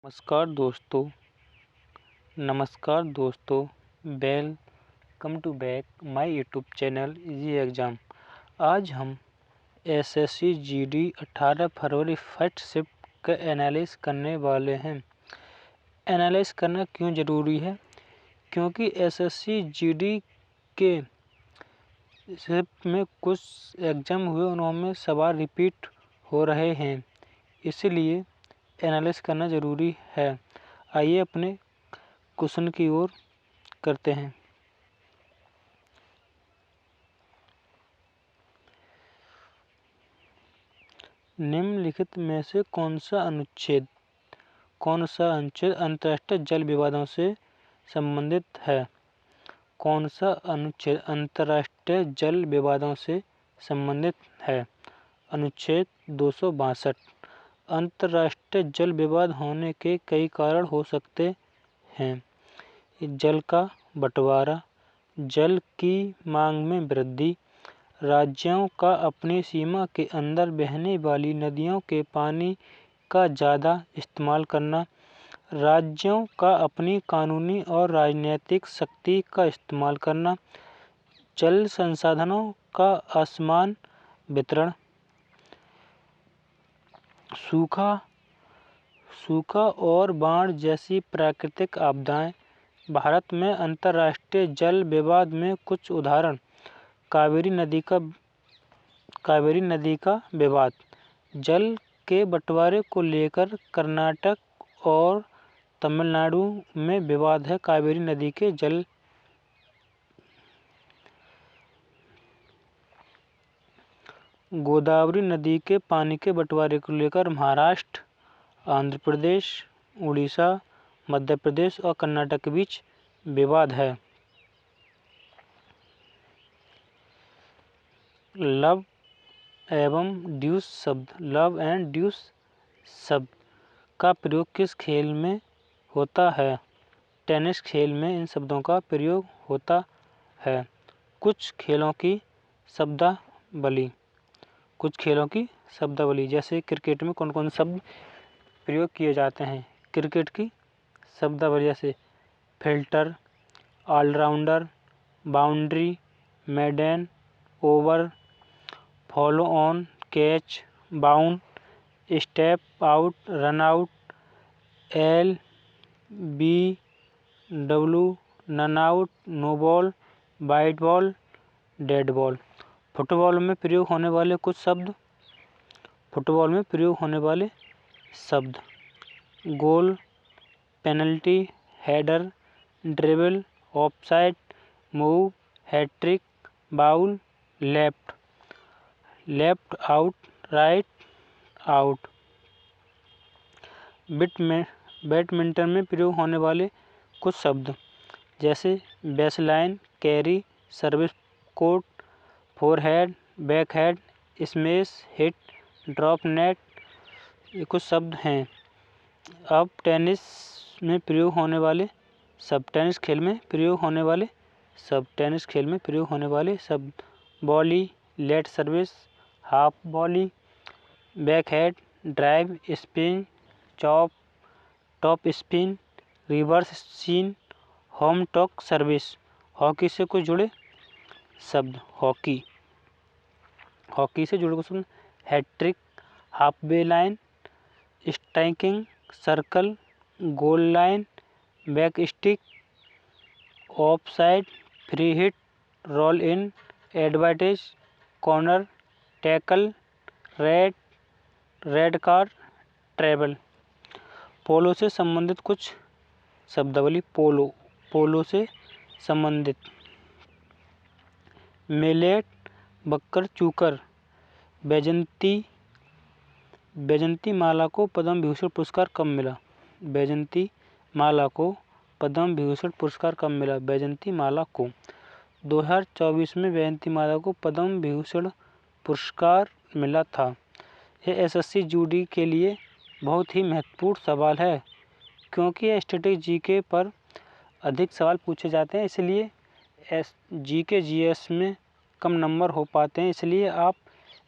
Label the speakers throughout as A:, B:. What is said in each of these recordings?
A: नमस्कार दोस्तों, welcome to back my YouTube channel easy exam. आज हम एसएससी जीडी 18 फरवरी फर्स्ट शिफ्ट का एनालिसिस करने वाले हैं। एनालिसिस करना क्यों ज़रूरी है? क्योंकि एसएससी जीडी के शिफ्ट में कुछ एग्ज़ाम हुए, उनमें सवाल रिपीट हो रहे हैं, इसलिए एनालिसिस करना ज़रूरी है। आइए अपने क्वेश्चन की ओर करते हैं। निम्नलिखित में से कौन सा अनुच्छेद अंतर्राष्ट्रीय जल विवादों से संबंधित है? कौन सा अनुच्छेद अंतर्राष्ट्रीय जल विवादों से संबंधित है? अनुच्छेद 262। अंतर्राष्ट्रीय जल विवाद होने के कई कारण हो सकते हैं। जल का बंटवारा, जल की मांग में वृद्धि, राज्यों का अपनी सीमा के अंदर बहने वाली नदियों के पानी का ज़्यादा इस्तेमाल करना, राज्यों का अपनी कानूनी और राजनीतिक शक्ति का इस्तेमाल करना, जल संसाधनों का असमान वितरण, सूखा और बाढ़ जैसी प्राकृतिक आपदाएं। भारत में अंतर्राष्ट्रीय जल विवाद में कुछ उदाहरण: कावेरी नदी का विवाद, जल के बंटवारे को लेकर कर्नाटक और तमिलनाडु में विवाद है। कावेरी नदी के जल गोदावरी नदी के पानी के बंटवारे को लेकर महाराष्ट्र, आंध्र प्रदेश, उड़ीसा, मध्य प्रदेश और कर्नाटक के बीच विवाद है। लव एंड ड्यूस शब्द का प्रयोग किस खेल में होता है? टेनिस खेल में इन शब्दों का प्रयोग होता है। कुछ खेलों की शब्दावली जैसे क्रिकेट में कौन कौन शब्द प्रयोग किए जाते हैं? क्रिकेट की शब्दावली जैसे filter, allrounder, boundary, maiden, over, follow on, catch, bound, step out, run out, LBW, none out, no ball, wide ball, dead ball. Football में प्रयोग होने वाले शब्द: goal, penalty, header, dribble, offside, move, hattrick, bowl, left out, right out. Badminton में प्रयोग होने वाले कुछ शब्द जैसे baseline, carry, service court, forehead, backhead, smash, hit, drop net, ये कुछ शब्द हैं। अब टेनिस में प्रयोग होने वाले शब्द, टेनिस खेल में प्रयोग होने वाले शब्द: volley, let service, half volley, backhead, drive, spin, chop, top spin, reverse spin, home talk service. Hockey से कुछ जुड़े शब्द: हॉकी से जुड़े कुछ शब्द: hattrick, halfway line, striking circle, goal line, back stick, off side, free hit, roll in, advantage, corner, tackle, red card, treble. Polo से संबंधित कुछ शब्दावली: पोलो से संबंधित मिलेट, बक्कर, चूकर। बैजंती माला को पद्म विभूषण पुरस्कार कब मिला? बैजंती माला को पद्म विभूषण पुरस्कार कब मिला? बैजंती माला को 2024 में बैजंती माला को पद्म विभूषण पुरस्कार मिला था। यह एसएससी जीडी के लिए बहुत ही महत्वपूर्ण सवाल है, क्योंकि स्टैटिक जीके पर अधिक सवाल पूछे जाते हैं, इसलिए जीके जीएस में कम नंबर हो पाते हैं। इसलिए आप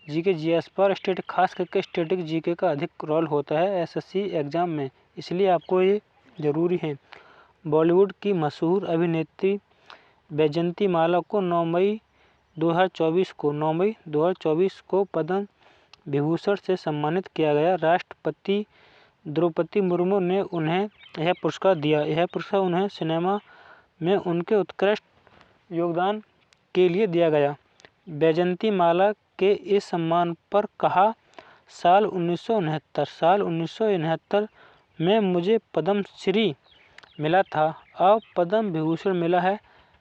A: जीके जीएस पर खास करके स्टैटिक जीके का अधिक रोल होता है एसएससी एग्ज़ाम में। इसलिए आपको ये ज़रूरी है। बॉलीवुड की मशहूर अभिनेत्री वैजयंती माला को 9 मई 2024 को पद्म विभूषण से सम्मानित किया गया। राष्ट्रपति द्रौपदी मुर्मू ने उन्हें यह पुरस्कार दिया। यह पुरस्कार उन्हें सिनेमा में उनके उत्कृष्ट योगदान के लिए दिया गया। वैजयंती माला के इस सम्मान पर कहा, साल 1969 में मुझे पद्मश्री मिला था, अब पद्म विभूषण मिला है।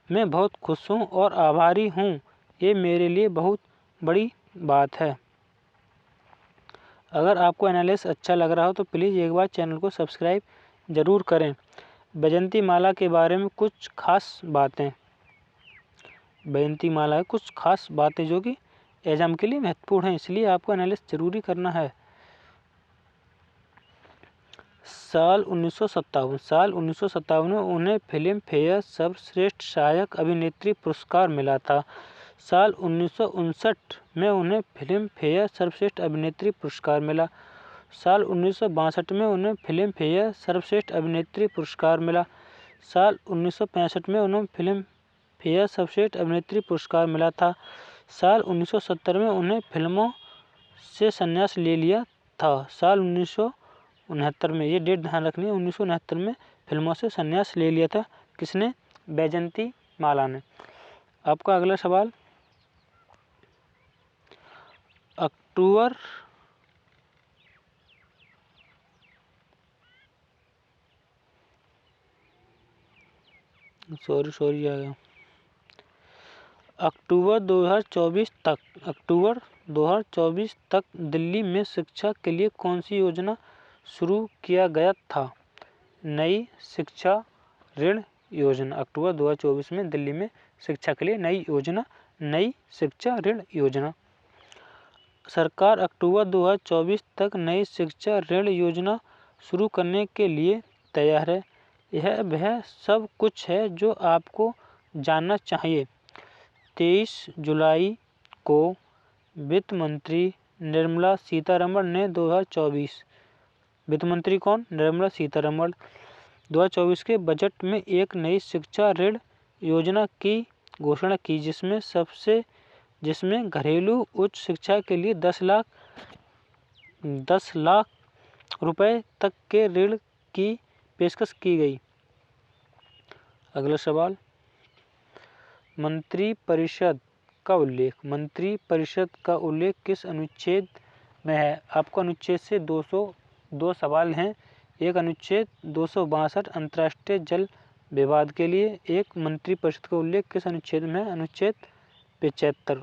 A: मैं बहुत खुश हूँ और आभारी हूँ। ये मेरे लिए बहुत बड़ी बात है। अगर आपको एनालिसिस अच्छा लग रहा हो तो प्लीज़ एक बार चैनल को सब्सक्राइब ज़रूर करें। वैजयंती माला के बारे में कुछ खास बातें। वैजयंती माला कुछ खास बातें जो कि एग्जाम के लिए महत्वपूर्ण हैं, इसलिए आपको एनालिसिस ज़रूरी करना है। साल 1957 में उन्हें फिल्म फेयर सर्वश्रेष्ठ सहायक अभिनेत्री पुरस्कार मिला था। साल 1959 में उन्हें फिल्म फेयर सर्वश्रेष्ठ अभिनेत्री पुरस्कार मिला। साल 1962 में उन्हें फिल्म फेयर सर्वश्रेष्ठ अभिनेत्री पुरस्कार मिला। साल 1965 में उन्हें फिल्म फेयर सर्वश्रेष्ठ अभिनेत्री पुरस्कार मिला था। साल 1970 में उन्हें फिल्मों से संन्यास ले लिया था। साल 1969 में, ये डेट ध्यान रखनी है, 1969 में फिल्मों से संन्यास ले लिया था। किसने? वैजयंती माला ने। आपका अगला सवाल, अक्टूबर सॉरी आ गया। अक्टूबर 2024 तक दिल्ली में शिक्षा के लिए कौन सी योजना शुरू किया गया था? नई शिक्षा ऋण योजना। अक्टूबर 2024 में दिल्ली में शिक्षा के लिए नई शिक्षा ऋण योजना। सरकार अक्टूबर 2024 तक नई शिक्षा ऋण योजना शुरू करने के लिए तैयार है। यह वह सब कुछ है जो आपको जानना चाहिए। 23 जुलाई को वित्त मंत्री निर्मला सीतारमण ने 2024, वित्त मंत्री कौन? निर्मला सीतारमण, 2024 के बजट में एक नई शिक्षा ऋण योजना की घोषणा की, जिसमें घरेलू उच्च शिक्षा के लिए 10 लाख रुपए तक के ऋण की पेशकश की गई। अगला सवाल, मंत्रिपरिषद का उल्लेख किस अनुच्छेद में है? आपको अनुच्छेद से 202 सवाल हैं। एक अनुच्छेद 262 अंतर्राष्ट्रीय जल विवाद के लिए। एक मंत्रिपरिषद का उल्लेख किस अनुच्छेद में है? अनुच्छेद 75।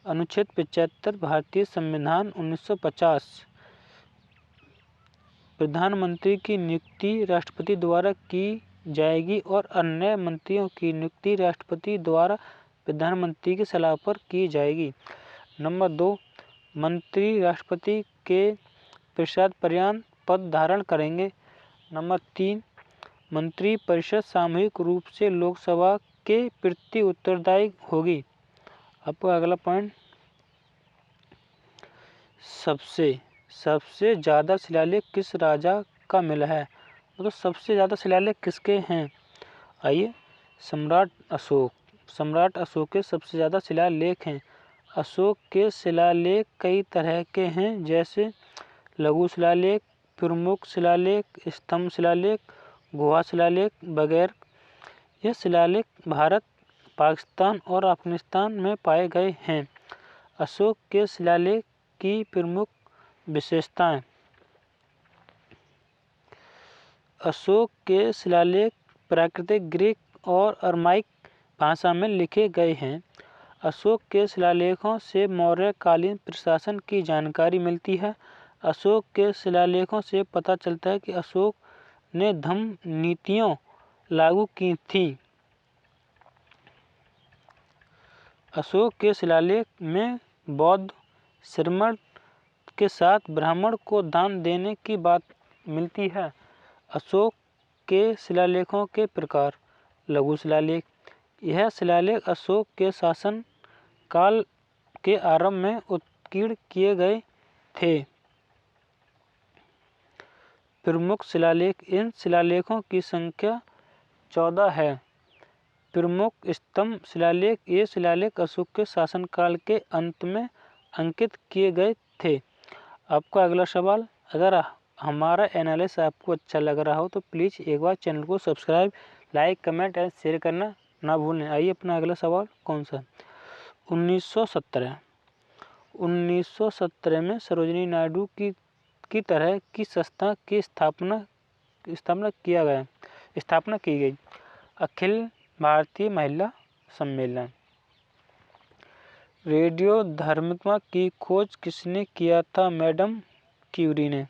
A: अनुच्छेद 75 भारतीय संविधान 1950। प्रधानमंत्री की नियुक्ति राष्ट्रपति द्वारा की जाएगी और अन्य मंत्रियों की नियुक्ति राष्ट्रपति द्वारा प्रधानमंत्री की सलाह पर की जाएगी। नंबर 2, मंत्री राष्ट्रपति के पश्चात पद धारण करेंगे। नंबर 3, मंत्रिपरिषद सामूहिक रूप से लोकसभा के प्रति उत्तरदायी होगी। आपका अगला पॉइंट, सबसे ज़्यादा शिलालेख किस राजा का मिला है? तो सबसे ज़्यादा शिलालेख किसके हैं? आइए, सम्राट अशोक के सबसे ज़्यादा शिलालेख हैं। अशोक के शिलालेख कई तरह के हैं, जैसे लघु शिलालेख, प्रमुख शिलालेख, स्तंभ शिलालेख, गुहा शिलालेख वगैरह। यह शिलालेख भारत, पाकिस्तान और अफगानिस्तान में पाए गए हैं। अशोक के शिलालेख की प्रमुख विशेषताएं। अशोक के शिलालेख प्राकृतिक ग्रीक और अरमाइक भाषा में लिखे गए हैं। अशोक के शिलालेखों से मौर्यकालीन प्रशासन की जानकारी मिलती है। अशोक के शिलालेखों से पता चलता है कि अशोक ने धम्म नीतियाँ लागू की थीं। अशोक के शिलालेख में बौद्ध श्रमण के साथ ब्राह्मण को दान देने की बात मिलती है। अशोक के शिलालेखों के प्रकार। लघु शिलालेख, यह शिलालेख अशोक के शासन काल के आरंभ में उत्कीर्ण किए गए थे। प्रमुख शिलालेख, इन शिलालेखों की संख्या 14 है। प्रमुख स्तंभ शिलालेख, ये शिलालेख अशोक के शासनकाल के अंत में अंकित किए गए थे। आपका अगला सवाल, अगर हमारा एनालिसिस आपको अच्छा लग रहा हो तो प्लीज़ एक बार चैनल को subscribe, like, comment and share करना ना भूलें। आइए अपना अगला सवाल कौन सा? 1917 में सरोजिनी नायडू की तरह की संस्था की स्थापना की गई। अखिल भारतीय महिला सम्मेलन। रेडियोधर्मिता की खोज किसने किया था? मैडम क्यूरी ने।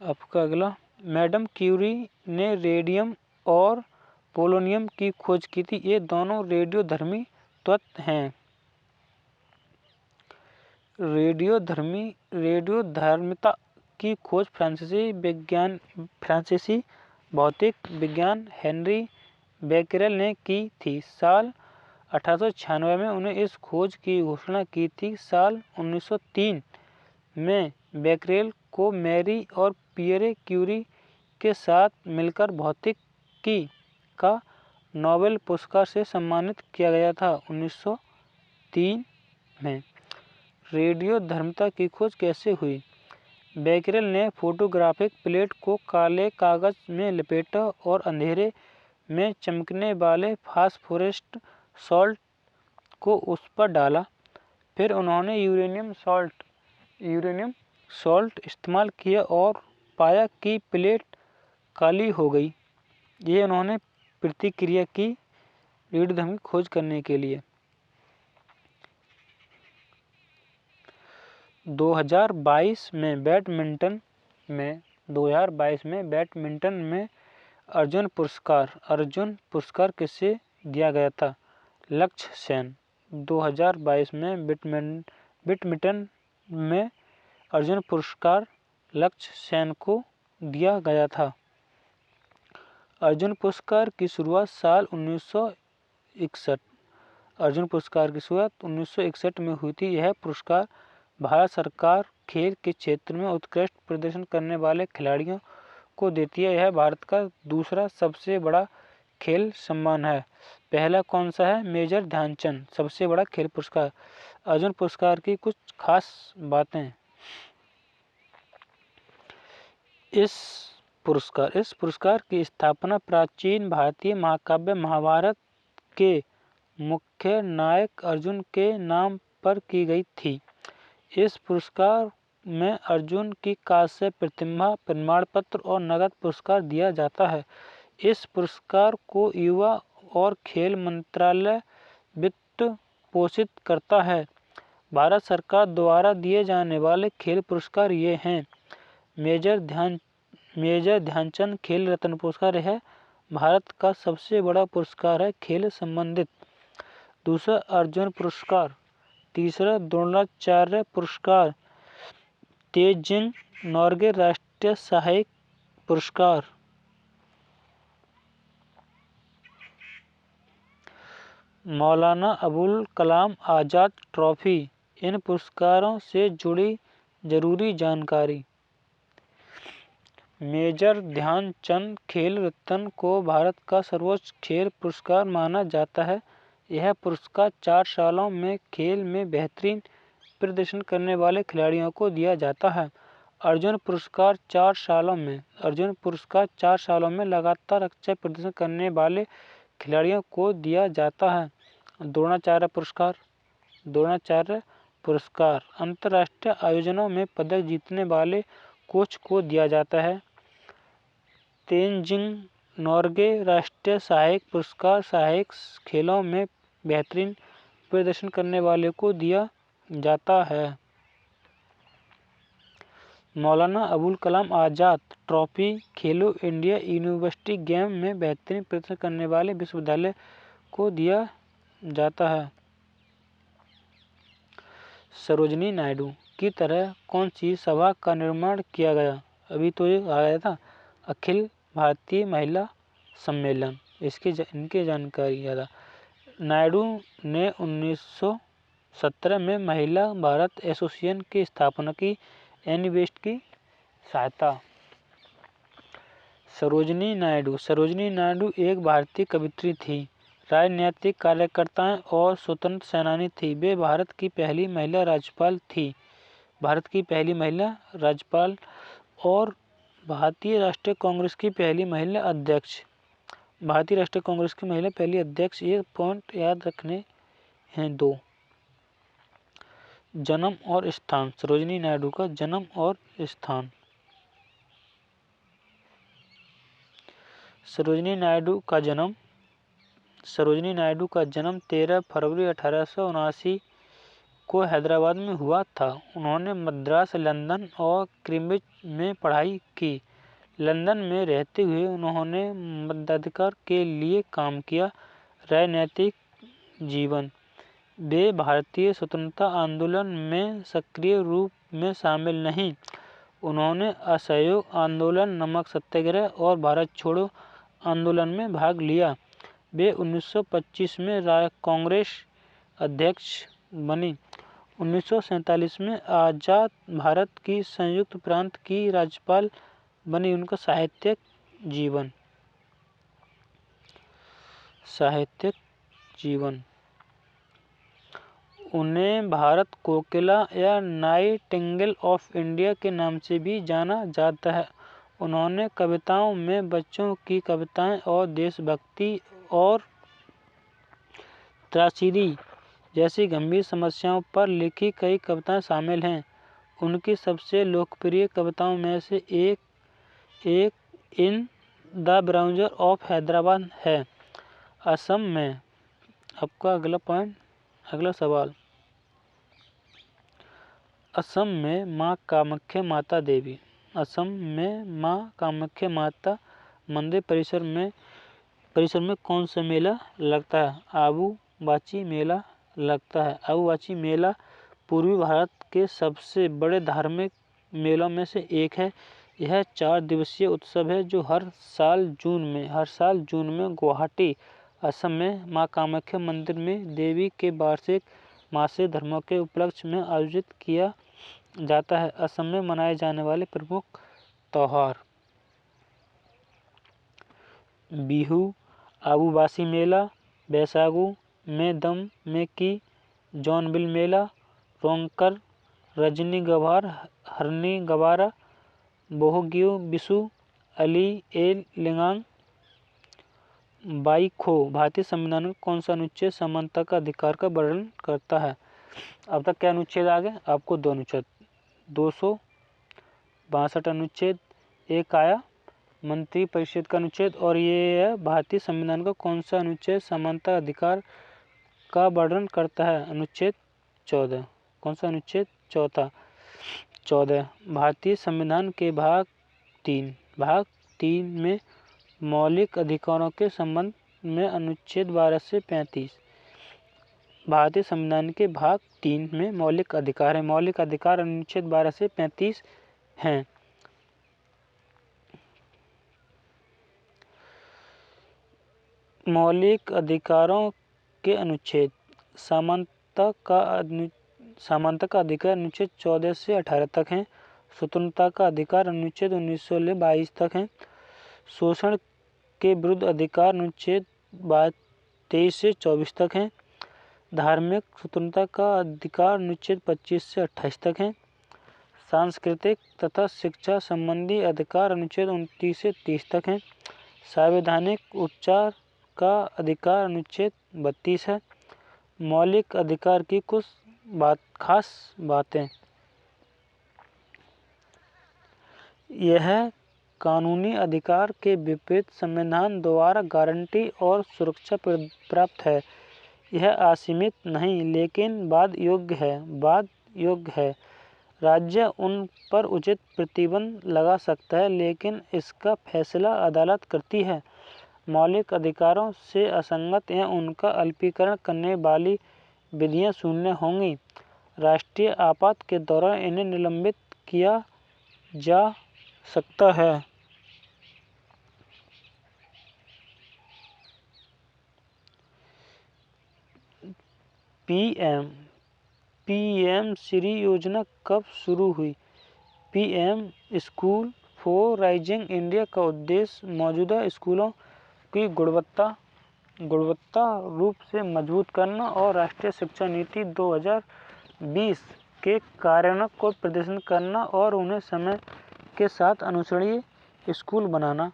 A: आपका अगला, मैडम क्यूरी ने रेडियम और पोलोनियम की खोज की थी। ये दोनों रेडियोधर्मी तत्व हैं। रेडियोधर्मिता की खोज फ्रांसीसी भौतिक विज्ञान हेनरी बेकेरेल ने की थी। साल 1896 में उन्हें इस खोज की घोषणा की थी। साल 1903 में बेकेरेल को मैरी और पियरे क्यूरी के साथ मिलकर भौतिकी का नोबेल पुरस्कार से सम्मानित किया गया था। 1903 में। रेडियोधर्मिता की खोज कैसे हुई? बेकेरेल ने फोटोग्राफिक प्लेट को काले कागज में लपेटा और अंधेरे में चमकने वाले फास्फोरस सॉल्ट को उस पर डाला। फिर उन्होंने यूरेनियम सॉल्ट इस्तेमाल किया और पाया कि प्लेट काली हो गई। ये उन्होंने प्रतिक्रिया की रेडियोधर्मी खोज करने के लिए। 2022 में बैडमिंटन में अर्जुन पुरस्कार किसे दिया गया था? लक्ष्य सेन। 2022 में बैडमिंटन में अर्जुन पुरस्कार लक्ष्य सेन को दिया गया था। अर्जुन पुरस्कार की शुरुआत साल 1961 में हुई थी। यह पुरस्कार भारत सरकार खेल के क्षेत्र में उत्कृष्ट प्रदर्शन करने वाले खिलाड़ियों को देती है। यह भारत का दूसरा सबसे बड़ा खेल सम्मान है। पहला कौन सा है? मेजर ध्यानचंद सबसे बड़ा खेल पुरस्कार। अर्जुन पुरस्कार की कुछ खास बातें। इस पुरस्कार की स्थापना प्राचीन भारतीय महाकाव्य महाभारत के मुख्य नायक अर्जुन के नाम पर की गई थी। इस पुरस्कार में अर्जुन की कांस्य प्रतिमा, प्रमाण पत्र और नगद पुरस्कार दिया जाता है। इस पुरस्कार को युवा और खेल मंत्रालय वित्त पोषित करता है। भारत सरकार द्वारा दिए जाने वाले खेल पुरस्कार ये हैं। मेजर ध्यानचंद खेल रत्न पुरस्कार है भारत का सबसे बड़ा पुरस्कार है खेल संबंधित। दूसरा अर्जुन पुरस्कार। तीसरा द्रोणाचार्य पुरस्कार। तेजिंग नोर्गे राष्ट्रीय सहायक पुरस्कार। मौलाना अबुल कलाम आज़ाद ट्रॉफी। इन पुरस्कारों से जुड़ी जरूरी जानकारी। मेजर ध्यानचंद खेल रत्न को भारत का सर्वोच्च खेल पुरस्कार माना जाता है। यह पुरस्कार 4 सालों में खेल में बेहतरीन प्रदर्शन करने वाले खिलाड़ियों को दिया जाता है। अर्जुन पुरस्कार 4 सालों में लगातार अच्छा प्रदर्शन करने वाले खिलाड़ियों को दिया जाता है। द्रोणाचार्य पुरस्कार अंतर्राष्ट्रीय आयोजनों में पदक जीतने वाले कोच को दिया जाता है। तेनजिंग नोर्गे राष्ट्रीय सहायक पुरस्कार सहायक खेलों में बेहतरीन प्रदर्शन करने वाले को दिया जाता है। मौलाना अबुल कलाम आज़ाद ट्रॉफी खेलो इंडिया यूनिवर्सिटी गेम में बेहतरीन प्रदर्शन करने वाले विश्वविद्यालय को दिया जाता है। सरोजिनी नायडू की तरह कौन सी सभा का निर्माण किया गया? अभी तो ये आ गया था, अखिल भारतीय महिला सम्मेलन। इनके जानकारी ज़्यादा। नायडू ने 1917 में महिला भारत एसोसिएशन की स्थापना की। एनी वेस्ट की सहायता। सरोजिनी नायडू एक भारतीय कवयित्री थी, राजनीतिक कार्यकर्ता और स्वतंत्र सेनानी थी। वे भारत की पहली महिला राज्यपाल थी। और भारतीय राष्ट्रीय कांग्रेस की पहली महिला अध्यक्ष। ये पॉइंट याद रखने हैं 2। जन्म और स्थान। सरोजिनी नायडू का जन्म और स्थान। सरोजिनी नायडू का जन्म 13 फरवरी 1879 को हैदराबाद में हुआ था। उन्होंने मद्रास, लंदन और कैम्ब्रिज में पढ़ाई की। लंदन में रहते हुए उन्होंने मताधिकार के लिए काम किया। राजनीतिक जीवन। वे भारतीय स्वतंत्रता आंदोलन में सक्रिय रूप में शामिल नहीं। उन्होंने असहयोग आंदोलन, नमक सत्याग्रह और भारत छोड़ो आंदोलन में भाग लिया। वे 1925 में कांग्रेस अध्यक्ष बनी। 1947 में आज़ाद भारत की संयुक्त प्रांत की राज्यपाल बनी। उनका साहित्यिक जीवन। उन्हें भारत कोकिला या नाइटिंगेल ऑफ इंडिया के नाम से भी जाना जाता है। उन्होंने कविताओं में बच्चों की कविताएं और देशभक्ति और त्रासदी जैसी गंभीर समस्याओं पर लिखी कई कविताएं शामिल हैं। उनकी सबसे लोकप्रिय कविताओं में से एक in the browser of Hyderabad है। असम में आपका अगला सवाल। असम में माँ कामाख्या माता देवी। असम में माँ कामाख्या माता मंदिर परिसर में कौन सा मेला लगता है? आबू-बाची मेला लगता है। आबू-बाची मेला पूर्वी भारत के सबसे बड़े धार्मिक मेलों में से एक है। यह 4 दिवसीय उत्सव है जो हर साल जून में गुवाहाटी, असम में माँ कामाख्या मंदिर में देवी के वार्षिक मासिक धर्मों के उपलक्ष्य में आयोजित किया जाता है। असम में मनाए जाने वाले प्रमुख त्योहार: बिहू, आबू-बासी मेला, बैसागु, मेदम मेकी, जॉनबिल मेला, रोंगकर, रजनी गभार, हरनी गबारा, बोहगियो बिसु, अली ए लिंगांग, बाईखो। भारतीय संविधान का कौन सा अनुच्छेद समानता का अधिकार का वर्णन करता है? अब तक क्या अनुच्छेद आ गए? आपको 2 अनुच्छेद। 262 अनुच्छेद एक आया मंत्री परिषद का अनुच्छेद, और ये है भारतीय संविधान का कौन सा अनुच्छेद समानता अधिकार का वर्णन करता है? अनुच्छेद 14। कौन सा अनुच्छेद? 14। भारतीय संविधान के भाग 3 में मौलिक अधिकारों के संबंध में अनुच्छेद 12 से 35। भारतीय संविधान के भाग 3 में मौलिक अधिकार है। मौलिक अधिकार अनुच्छेद 12 से 35 हैं। मौलिक अधिकारों के अनुच्छेद: समानता का अधिकार अनुच्छेद 14 से 18 तक है। स्वतंत्रता का अधिकार अनुच्छेद 19 से 22 तक है। शोषण के विरुद्ध अधिकार अनुच्छेद 23 से 24 तक है। धार्मिक स्वतंत्रता का अधिकार अनुच्छेद 25 से 28 तक है। सांस्कृतिक तथा शिक्षा संबंधी अधिकार अनुच्छेद 29 से 30 तक है। संवैधानिक उपचार का अधिकार अनुच्छेद 32 है। मौलिक अधिकार की कुछ खास बातें: यह कानूनी अधिकार के विपरीत संविधान द्वारा गारंटी और सुरक्षा प्राप्त है। यह असीमित नहीं लेकिन बाध योग्य है। राज्य उन पर उचित प्रतिबंध लगा सकता है लेकिन इसका फैसला अदालत करती है। मौलिक अधिकारों से असंगत या उनका अल्पीकरण करने वाली विधियां शून्य होंगी। राष्ट्रीय आपात के दौरान इन्हें निलंबित किया जा सकता है। पीएम श्री योजना कब शुरू हुई? PM school for rising India का उद्देश्य मौजूदा स्कूलों की गुणवत्ता रूप से मजबूत करना और राष्ट्रीय शिक्षा नीति 2020 के कार्यान्वयन को प्रदर्शन करना और उन्हें समय के साथ अनुसरणीय स्कूल बनाना।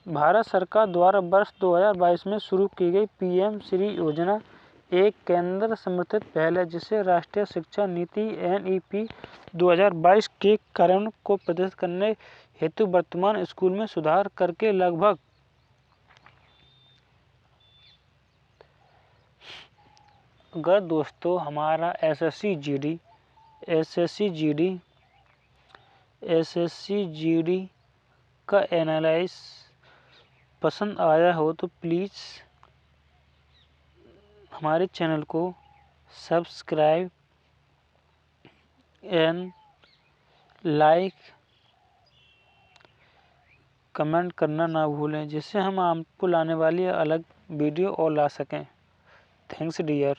A: भारत सरकार द्वारा वर्ष 2022 में शुरू की गई पीएम श्री योजना एक केंद्र समर्थित पहल है, जिसे राष्ट्रीय शिक्षा नीति NEP 2022 के कार्यान्वयन को प्रदर्शित करने हेतु वर्तमान स्कूल में सुधार करके लगभग अगर दोस्तों हमारा SSC GD का एनालिसिस पसंद आया हो तो प्लीज़ हमारे चैनल को सब्सक्राइब एंड लाइक कमेंट करना ना भूलें, जिससे हम आपको लाने वाली अलग वीडियो और ला सकें। Thanks dear.